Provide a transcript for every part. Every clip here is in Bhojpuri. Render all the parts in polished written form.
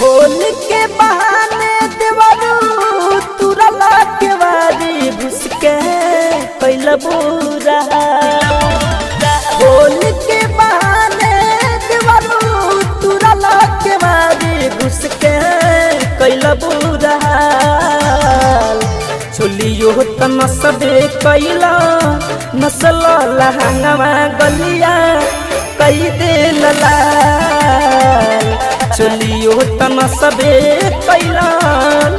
होली के बहाने देवरू तुरला के वारी घुस के पहला बुरा। होली के बहाने देवरू तुरला के वारी घुस के कैला बुरा। चोलियो त नसबे कैला नसल लहंगवा गलिया कई दे लला। चोलियो त नसबे कैला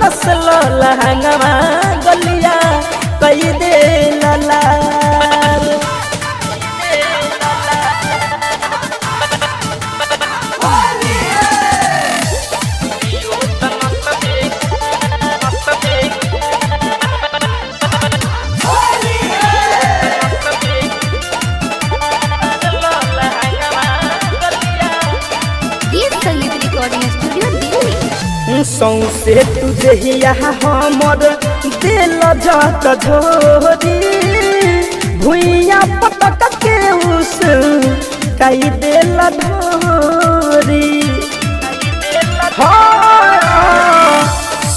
नसल लहंगवा गलिया कई दे लला। सौसे तुझे हमर दिल जात झोरी भुइया पटक के उस कई दिल धोरी।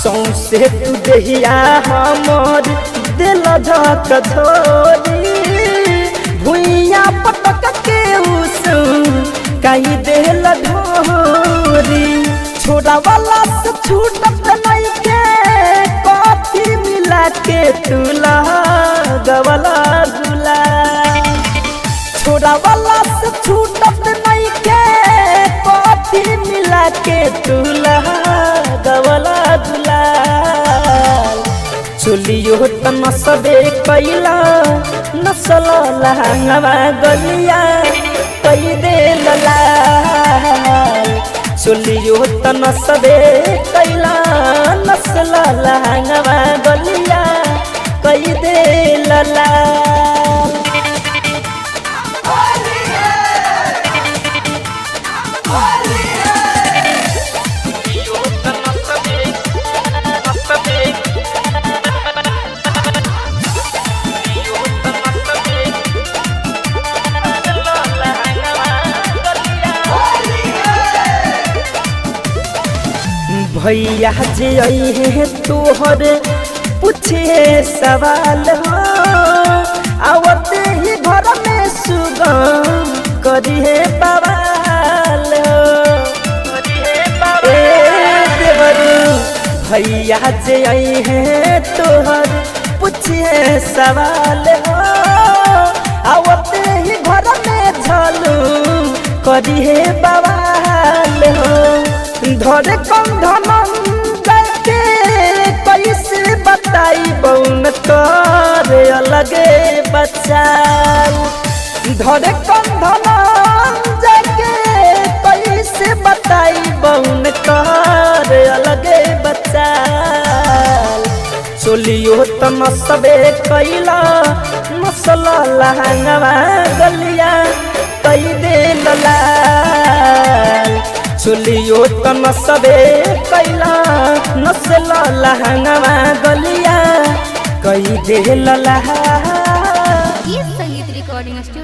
सौसे तुझे हमर दिल जात झोरी भुइया पटक के उस कई दिल धोरी। छोड़ा वाला से छूटत नहीं के कॉफी मिला के तुला गवला गुला। छोड़ा वाला से छूटत नहीं के कॉफी मिला के तुला गवला गुला। चोलियो त नसबे कैला नसल लहंगवा गलिया कई दे लला। चोलियो त नसबे कैला नसल लहंगवा गलिया कई दे लला। भैया जे है तोहर पूछे सवाल हो आवते ही घर में सुगम करिए बवाल हो। भैया जे है तोहर पूछे सवाल हो आवते ही घर में झलू करिए बवाल हो। धरे कंधन जाके कैसे बताई बउन करे अलगे बच्चा। धरे कंधन जाके कैसे बताई बउन करे अलगे बच्चा। चोलियो त नसबे कैला नसल लहंगवा गलिया कई दे लला। चोलियो त नसबे कैला नसल लहंगवा गलिया कई दे लला। संगीत रिकॉर्डिंग स्टूडियो।